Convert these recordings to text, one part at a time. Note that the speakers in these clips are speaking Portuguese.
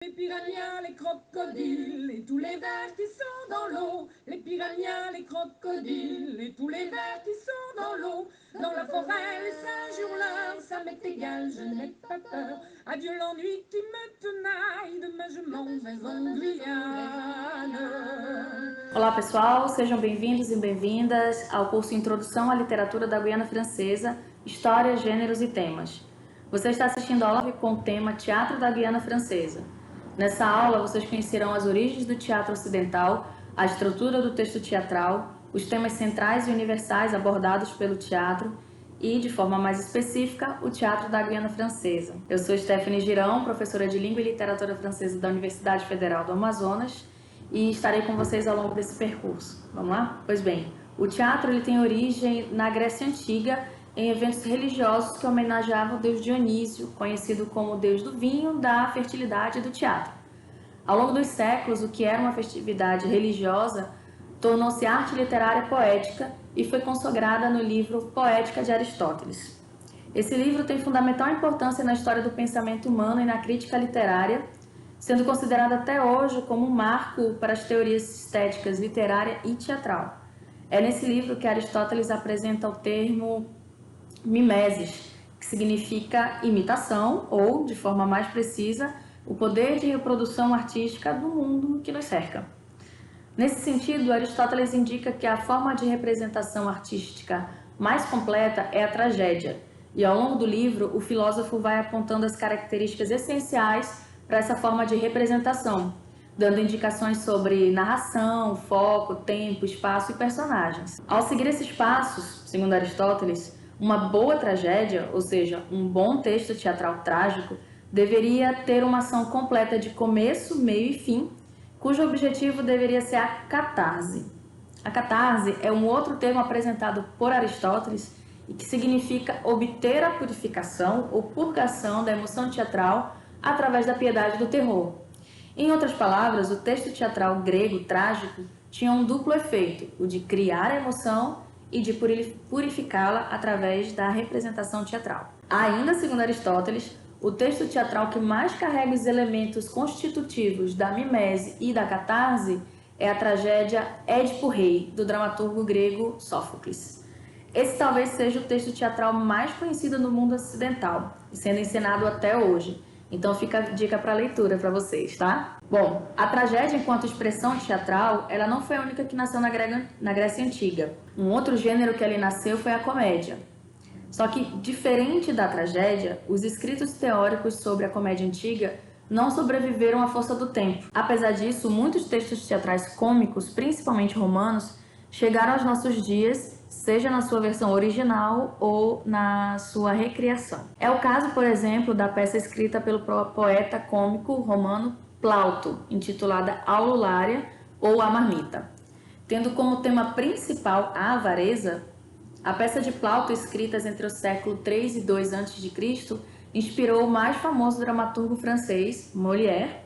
Les piranhas, les crocodiles et tous les vers qui sont dans l'eau. Les piranhas, les crocodiles et tous les vers qui sont dans l'eau. Dans la forêt, les singes hurleurs, ça m'est égal, je n'ai pas peur. Adieu l'ennui qui me tenaille, demain je m'en vais en Guyane. Olá pessoal, sejam bem-vindos e bem-vindas ao curso Introdução à Literatura da Guiana Francesa, História, Gêneros e Temas. Você está assistindo a aula com o tema Teatro da Guiana Francesa. Nessa aula vocês conhecerão as origens do teatro ocidental, a estrutura do texto teatral, os temas centrais e universais abordados pelo teatro e, de forma mais específica, o teatro da Guiana Francesa. Eu sou Stephanie Girão, professora de Língua e Literatura Francesa da Universidade Federal do Amazonas, e estarei com vocês ao longo desse percurso. Vamos lá? Pois bem, o teatro ele tem origem na Grécia Antiga em eventos religiosos que homenageavam o deus Dionísio, conhecido como o deus do vinho, da fertilidade e do teatro. Ao longo dos séculos, o que era uma festividade religiosa tornou-se arte literária poética e foi consagrada no livro Poética de Aristóteles. Esse livro tem fundamental importância na história do pensamento humano e na crítica literária, sendo considerado até hoje como um marco para as teorias estéticas literária e teatral. É nesse livro que Aristóteles apresenta o termo mimesis, que significa imitação ou, de forma mais precisa, o poder de reprodução artística do mundo que nos cerca. Nesse sentido, Aristóteles indica que a forma de representação artística mais completa é a tragédia, e ao longo do livro o filósofo vai apontando as características essenciais para essa forma de representação, dando indicações sobre narração, foco, tempo, espaço e personagens. Ao seguir esses passos, segundo Aristóteles, uma boa tragédia, ou seja, um bom texto teatral trágico, deveria ter uma ação completa de começo, meio e fim, cujo objetivo deveria ser a catarse. A catarse é um outro termo apresentado por Aristóteles e que significa obter a purificação ou purgação da emoção teatral através da piedade do terror. Em outras palavras, o texto teatral grego trágico tinha um duplo efeito, o de criar a emoção e de purificá-la através da representação teatral. Ainda segundo Aristóteles, o texto teatral que mais carrega os elementos constitutivos da mimese e da catarse é a tragédia Édipo Rei, do dramaturgo grego Sófocles. Esse talvez seja o texto teatral mais conhecido no mundo ocidental, sendo encenado até hoje. Então fica a dica para leitura para vocês, tá? Bom, a tragédia enquanto expressão teatral, ela não foi a única que nasceu na Grécia Antiga. Um outro gênero que ali nasceu foi a comédia. Só que, diferente da tragédia, os escritos teóricos sobre a comédia antiga não sobreviveram à força do tempo. Apesar disso, muitos textos teatrais cômicos, principalmente romanos, chegaram aos nossos dias, seja na sua versão original ou na sua recriação. É o caso, por exemplo, da peça escrita pelo poeta cômico romano Plauto, intitulada Aululária ou A Marmita. Tendo como tema principal a avareza, a peça de Plauto, escrita entre o século III e II a.C., inspirou o mais famoso dramaturgo francês, Molière,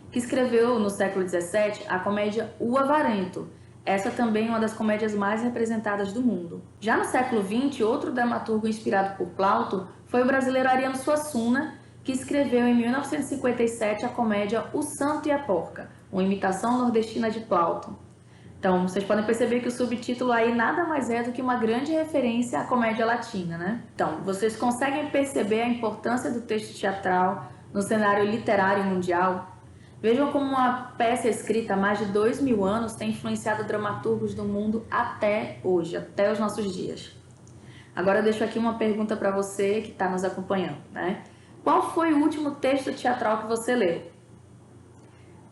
que escreveu no século XVII a comédia O Avarento, essa também é uma das comédias mais representadas do mundo. Já no século XX, outro dramaturgo inspirado por Plauto foi o brasileiro Ariano Suassuna, que escreveu em 1957 a comédia O Santo e a Porca, uma imitação nordestina de Plauto. Então, vocês podem perceber que o subtítulo aí nada mais é do que uma grande referência à comédia latina, né? Então, vocês conseguem perceber a importância do texto teatral no cenário literário mundial? Vejam como uma peça escrita há mais de 2000 anos tem influenciado dramaturgos do mundo até hoje, até os nossos dias. Agora eu deixo aqui uma pergunta para você que está nos acompanhando, né? Qual foi o último texto teatral que você leu?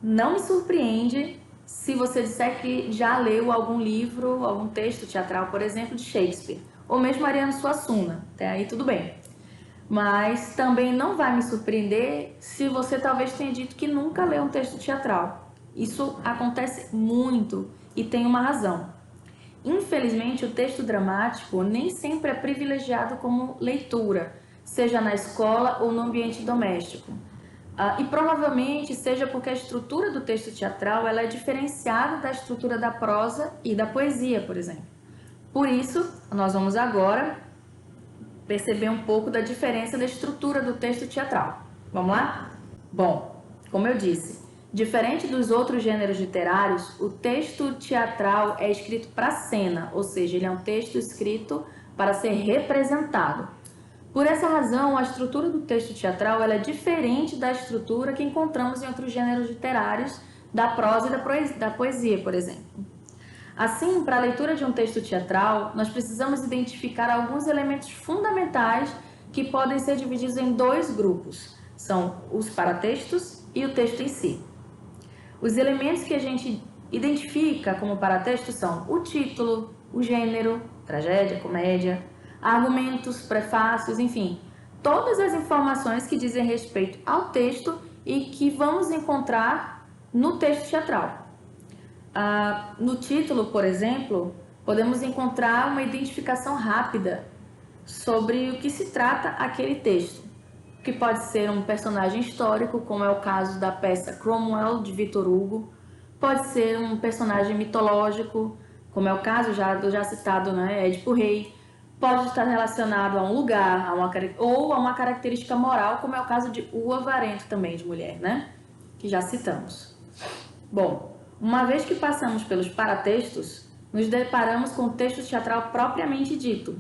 Não me surpreende se você disser que já leu algum livro, algum texto teatral, por exemplo, de Shakespeare, ou mesmo Ariano Suassuna, até aí tudo bem. Mas também não vai me surpreender se você talvez tenha dito que nunca leu um texto teatral. Isso acontece muito e tem uma razão. Infelizmente, o texto dramático nem sempre é privilegiado como leitura, seja na escola ou no ambiente doméstico. E provavelmente seja porque a estrutura do texto teatral ela é diferenciada da estrutura da prosa e da poesia, por exemplo. Por isso, nós vamos agora perceber um pouco da diferença da estrutura do texto teatral. Vamos lá? Bom, Como eu disse, diferente dos outros gêneros literários, o texto teatral é escrito para cena, ou seja, ele é um texto escrito para ser representado. Por essa razão, a estrutura do texto teatral ela é diferente da estrutura que encontramos em outros gêneros literários, da prosa e da poesia, por exemplo. Assim, para a leitura de um texto teatral, nós precisamos identificar alguns elementos fundamentais que podem ser divididos em dois grupos. São os paratextos e o texto em si. Os elementos que a gente identifica como paratexto são o título, o gênero, tragédia, comédia, argumentos, prefácios, enfim, todas as informações que dizem respeito ao texto e que vamos encontrar no texto teatral. No título, por exemplo, podemos encontrar uma identificação rápida sobre o que se trata aquele texto, que pode ser um personagem histórico, como é o caso da peça Cromwell, de Victor Hugo, pode ser um personagem mitológico, como é o caso do já citado, né, Édipo Rei, pode estar relacionado a um lugar, ou a uma característica moral, como é o caso de O Avarento também, de mulher, né, que já citamos. Bom, uma vez que passamos pelos paratextos, nos deparamos com o texto teatral propriamente dito.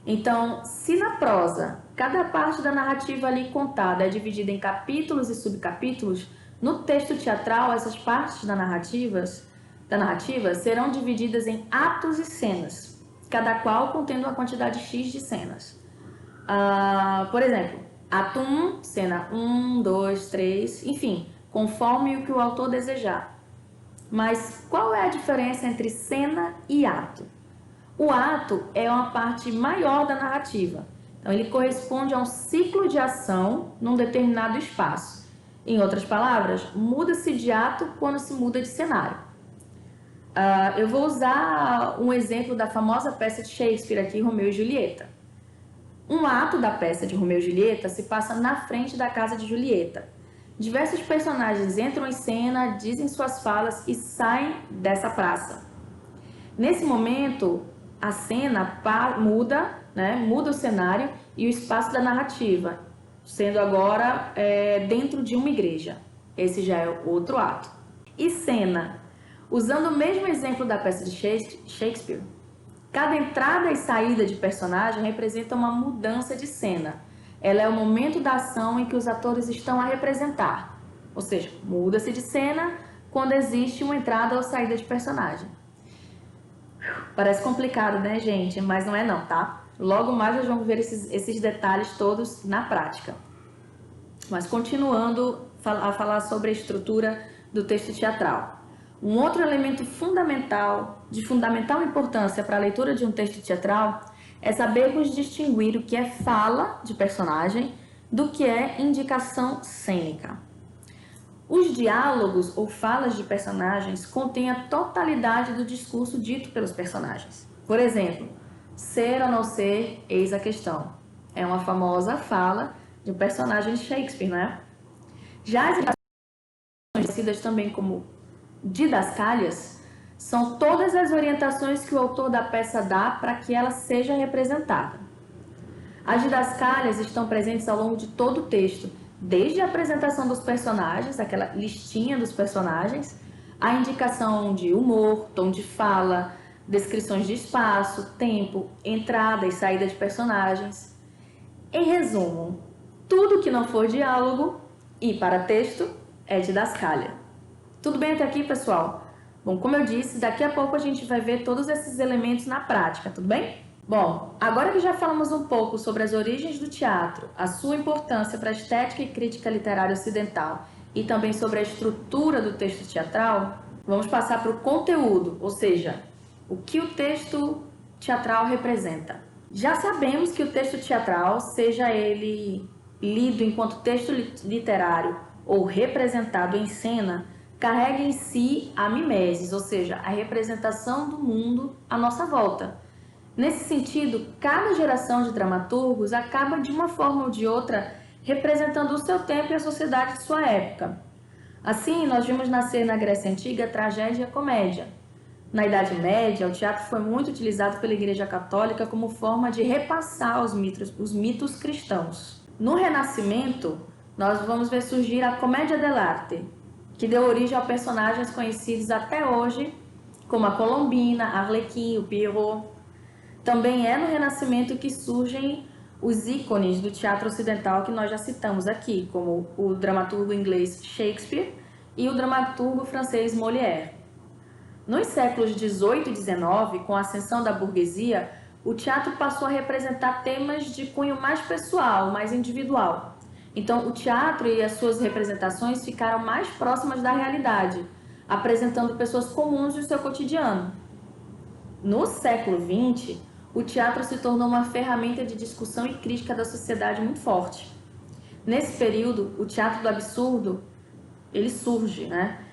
Então, se na prosa, cada parte da narrativa ali contada é dividida em capítulos e subcapítulos, no texto teatral, essas partes da narrativa serão divididas em atos e cenas, cada qual contendo uma quantidade X de cenas. Por exemplo, ato 1, cena 1, 2, 3, enfim, conforme o que o autor desejar. Mas qual é a diferença entre cena e ato? O ato é uma parte maior da narrativa. Então, ele corresponde a um ciclo de ação num determinado espaço. Em outras palavras, muda-se de ato quando se muda de cenário. Eu vou usar um exemplo da famosa peça de Shakespeare aqui, Romeu e Julieta. Um ato da peça de Romeu e Julieta se passa na frente da casa de Julieta. Diversos personagens entram em cena, dizem suas falas e saem dessa praça. Nesse momento, a cena muda, né? Muda o cenário e o espaço da narrativa, sendo agora dentro de uma igreja. Esse já é outro ato. E cena? Usando o mesmo exemplo da peça de Shakespeare, cada entrada e saída de personagem representa uma mudança de cena. Ela é o momento da ação em que os atores estão a representar. Ou seja, muda-se de cena quando existe uma entrada ou saída de personagem. Parece complicado, né, gente? Mas não é não, tá? Logo mais nós vamos ver esses detalhes todos na prática. Mas continuando a falar sobre a estrutura do texto teatral. Um outro elemento de fundamental importância para a leitura de um texto teatral é sabermos distinguir o que é fala de personagem do que é indicação cênica. Os diálogos ou falas de personagens contêm a totalidade do discurso dito pelos personagens. Por exemplo, ser ou não ser, eis a questão. É uma famosa fala de um personagem de Shakespeare, né? Já as indicações conhecidas também como didascálias são todas as orientações que o autor da peça dá para que ela seja representada. As didascálias estão presentes ao longo de todo o texto, desde a apresentação dos personagens, aquela listinha dos personagens, a indicação de humor, tom de fala, descrições de espaço, tempo, entrada e saída de personagens. Em resumo, tudo que não for diálogo e paratexto é didascália. Tudo bem até aqui, pessoal? Bom, como eu disse, daqui a pouco a gente vai ver todos esses elementos na prática, tudo bem? Bom, agora que já falamos um pouco sobre as origens do teatro, a sua importância para a estética e crítica literária ocidental e também sobre a estrutura do texto teatral, vamos passar para o conteúdo, ou seja, o que o texto teatral representa. Já sabemos que o texto teatral, seja ele lido enquanto texto literário ou representado em cena, carrega em si a mimesis, ou seja, a representação do mundo à nossa volta. Nesse sentido, cada geração de dramaturgos acaba de uma forma ou de outra representando o seu tempo e a sociedade de sua época. Assim, nós vimos nascer na Grécia Antiga a tragédia e a comédia. Na Idade Média, o teatro foi muito utilizado pela Igreja Católica como forma de repassar os mitos cristãos. No Renascimento, nós vamos ver surgir a comédia dell'arte, que deu origem a personagens conhecidos até hoje, como a Colombina, a Arlequim, o Pierrot. Também é no Renascimento que surgem os ícones do teatro ocidental que nós já citamos aqui, como o dramaturgo inglês Shakespeare e o dramaturgo francês Molière. Nos séculos XVIII e XIX, com a ascensão da burguesia, o teatro passou a representar temas de cunho mais pessoal, mais individual. Então, o teatro e as suas representações ficaram mais próximas da realidade, apresentando pessoas comuns do seu cotidiano. No século XX, o teatro se tornou uma ferramenta de discussão e crítica da sociedade muito forte. Nesse período, o teatro do absurdo, ele surge,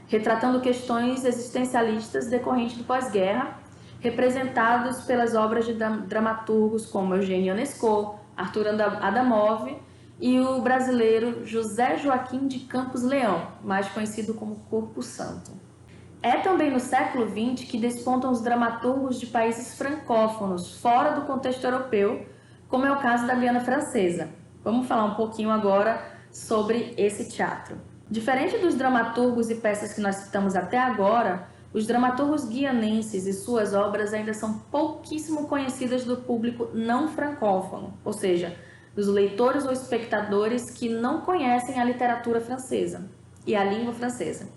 retratando questões existencialistas decorrentes do pós-guerra, representados pelas obras de dramaturgos como Eugênio Ionesco, Arthur Adamov e o brasileiro José Joaquim de Campos Leão, mais conhecido como Corpo Santo. É também no século XX que despontam os dramaturgos de países francófonos, fora do contexto europeu, como é o caso da Guiana Francesa. Vamos falar um pouquinho agora sobre esse teatro. Diferente dos dramaturgos e peças que nós citamos até agora, os dramaturgos guianenses e suas obras ainda são pouquíssimo conhecidas do público não francófono, ou seja, dos leitores ou espectadores que não conhecem a literatura francesa e a língua francesa.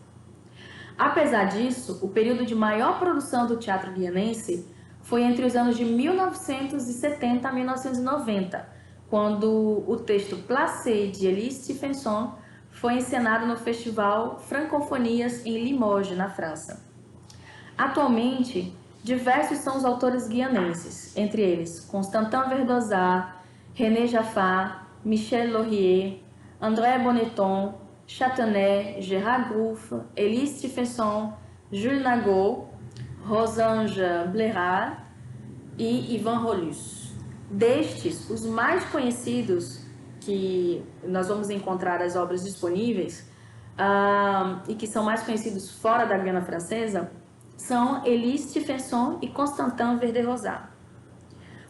Apesar disso, o período de maior produção do teatro guianense foi entre os anos de 1970 a 1990, quando o texto Placé, de Elie Stephenson, foi encenado no Festival Francofonias em Limoges, na França. Atualmente, diversos são os autores guianenses, entre eles Constantin Verdosat, René Jaffat, Michel Laurier, André Bonneton, Chatanet, Gérard Grouf, Elie Stephenson, Jules Nagot, Rosange Blérard e Ivan Rolus. Destes, os mais conhecidos, que nós vamos encontrar as obras disponíveis e que são mais conhecidos fora da Guiana Francesa, são Elie Stephenson e Constantin Verdet-Rosat.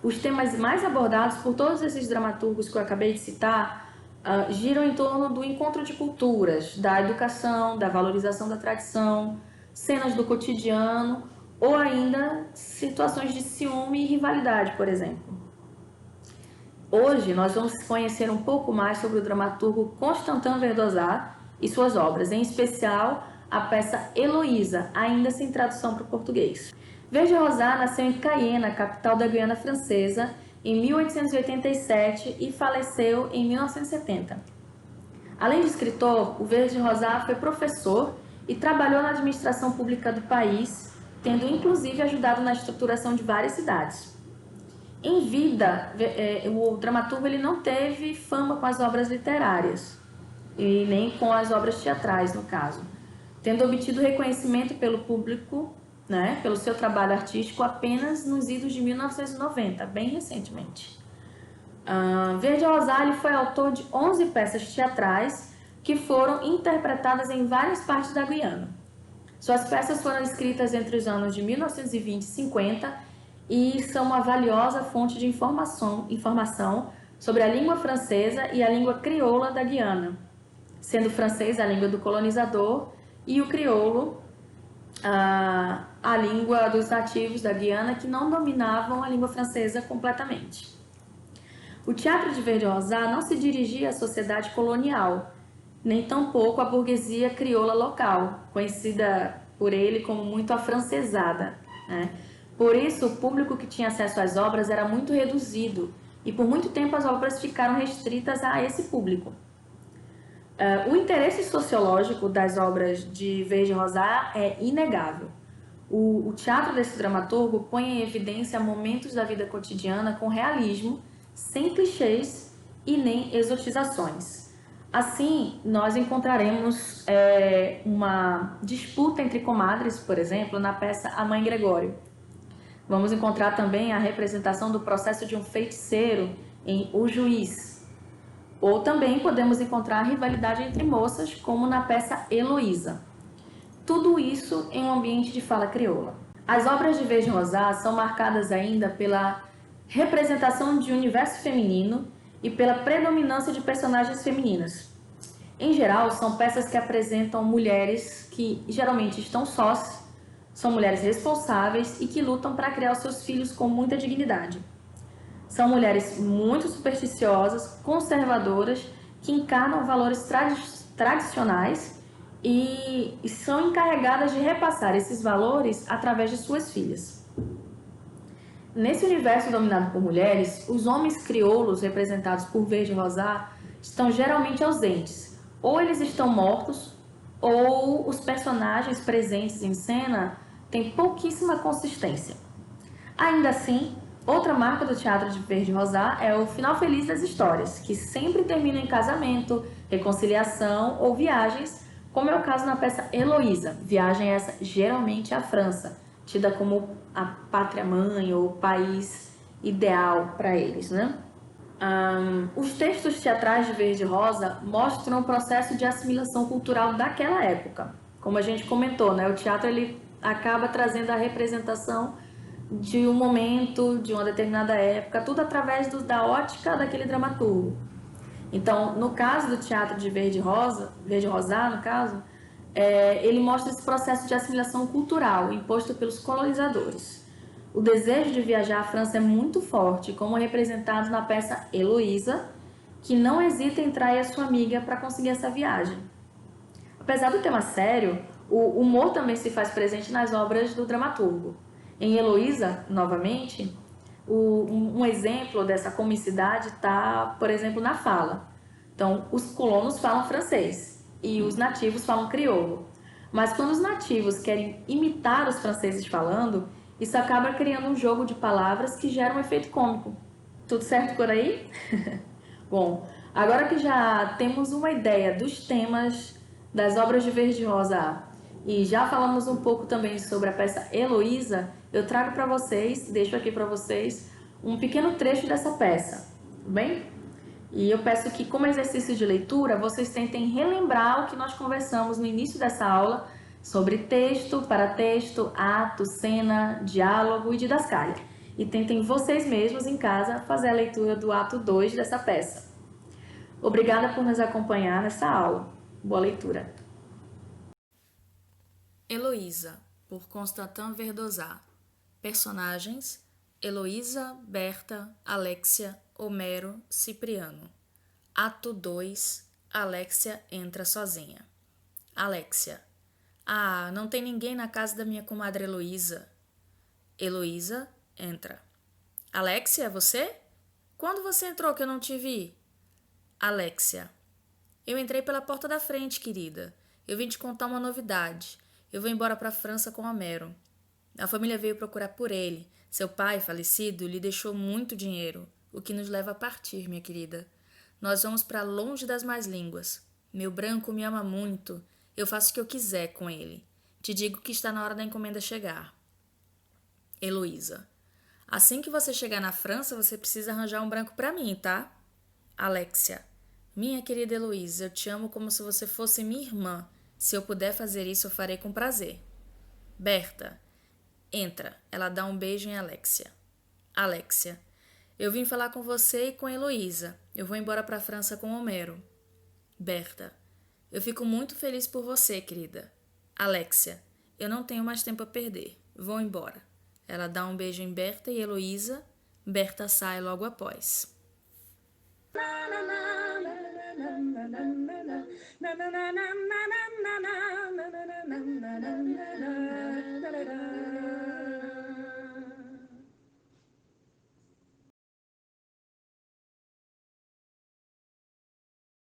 Os temas mais abordados por todos esses dramaturgos que eu acabei de citar giram em torno do encontro de culturas, da educação, da valorização da tradição, cenas do cotidiano ou ainda situações de ciúme e rivalidade, por exemplo. Hoje nós vamos conhecer um pouco mais sobre o dramaturgo Constantin Verdosat e suas obras, em especial a peça Heloísa, ainda sem tradução para o português. Verdet-Rosat nasceu em Cayena, capital da Guiana Francesa, em 1887 e faleceu em 1970. Além de escritor, o Verdet-Rosat foi professor e trabalhou na administração pública do país, tendo inclusive ajudado na estruturação de várias cidades. Em vida, o dramaturgo ele não teve fama com as obras literárias, e nem com as obras teatrais, no caso, tendo obtido reconhecimento pelo público, pelo seu trabalho artístico apenas nos idos de 1990, bem recentemente. Verdet-Rosat foi autor de 11 peças teatrais que foram interpretadas em várias partes da Guiana. Suas peças foram escritas entre os anos de 1920 e 50 e são uma valiosa fonte de informação sobre a língua francesa e a língua crioula da Guiana, sendo o francês a língua do colonizador e o crioulo a língua dos nativos da Guiana que não dominavam a língua francesa completamente. O teatro de Verdet-Rosat não se dirigia à sociedade colonial, nem tampouco à burguesia crioula local, conhecida por ele como muito afrancesada. Por isso, o público que tinha acesso às obras era muito reduzido e por muito tempo as obras ficaram restritas a esse público. O interesse sociológico das obras de Verdet-Rosat é inegável. O teatro desse dramaturgo põe em evidência momentos da vida cotidiana com realismo, sem clichês e nem exotizações. Assim, nós encontraremos uma disputa entre comadres, por exemplo, na peça A Mãe Gregório. Vamos encontrar também a representação do processo de um feiticeiro em O Juiz. Ou também podemos encontrar a rivalidade entre moças, como na peça Heloísa. Tudo isso em um ambiente de fala crioula. As obras de Verdet-Rosat são marcadas ainda pela representação de um universo feminino e pela predominância de personagens femininas. Em geral, são peças que apresentam mulheres que geralmente estão sós, são mulheres responsáveis e que lutam para criar os seus filhos com muita dignidade. São mulheres muito supersticiosas, conservadoras, que encarnam valores tradicionais e são encarregadas de repassar esses valores através de suas filhas. Nesse universo dominado por mulheres, os homens crioulos representados por Verde Rosá estão geralmente ausentes. Ou eles estão mortos, ou os personagens presentes em cena têm pouquíssima consistência. Ainda assim, outra marca do teatro de Verde Rosá é o final feliz das histórias, que sempre terminam em casamento, reconciliação ou viagens, como é o caso na peça Heloísa, viagem essa geralmente à França, tida como a pátria-mãe ou país ideal para eles, né? Os textos teatrais de Verde Rosa mostram o processo de assimilação cultural daquela época. Como a gente comentou, né? O teatro ele acaba trazendo a representação de um momento, de uma determinada época, tudo através da ótica daquele dramaturgo. Então, no caso do teatro de Verde Rosá, no caso, ele mostra esse processo de assimilação cultural imposto pelos colonizadores. O desejo de viajar à França é muito forte, como representado na peça Heloísa, que não hesita em trair a sua amiga para conseguir essa viagem. Apesar do tema sério, o humor também se faz presente nas obras do dramaturgo. Em Heloísa, novamente, um exemplo dessa comicidade está, por exemplo, na fala. Então, os colonos falam francês e os nativos falam crioulo. Mas quando os nativos querem imitar os franceses falando, isso acaba criando um jogo de palavras que gera um efeito cômico. Tudo certo por aí? Bom, agora que já temos uma ideia dos temas das obras de Verde Rosa e já falamos um pouco também sobre a peça Heloísa, eu trago para vocês, deixo aqui para vocês, um pequeno trecho dessa peça, tudo bem? E eu peço que, como exercício de leitura, vocês tentem relembrar o que nós conversamos no início dessa aula sobre texto, paratexto, ato, cena, diálogo e didascália. E tentem vocês mesmos em casa fazer a leitura do ato 2 dessa peça. Obrigada por nos acompanhar nessa aula. Boa leitura. Heloísa, por Constantin Verdosat. Personagens: Heloísa, Berta, Alexia, Homero, Cipriano. Ato 2. Alexia entra sozinha. Alexia: Ah, não tem ninguém na casa da minha comadre Heloísa. Heloísa entra. Alexia, é você? Quando você entrou que eu não te vi? Alexia: Eu entrei pela porta da frente, querida. Eu vim te contar uma novidade. Eu vou embora para a França com Homero. A família veio procurar por ele. Seu pai, falecido, lhe deixou muito dinheiro, o que nos leva a partir, minha querida. Nós vamos para longe das más línguas. Meu branco me ama muito. Eu faço o que eu quiser com ele. Te digo que está na hora da encomenda chegar. Heloísa: Assim que você chegar na França, você precisa arranjar um branco para mim, tá? Alexia: Minha querida Heloísa, eu te amo como se você fosse minha irmã. Se eu puder fazer isso, eu farei com prazer. Berta: Entra. Ela dá um beijo em Alexia. Alexia: Eu vim falar com você e com Heloísa. Eu vou embora para a França com Homero. Berta: Eu fico muito feliz por você, querida. Alexia: Eu não tenho mais tempo a perder. Vou embora. Ela dá um beijo em Berta e Heloísa. Berta sai logo após.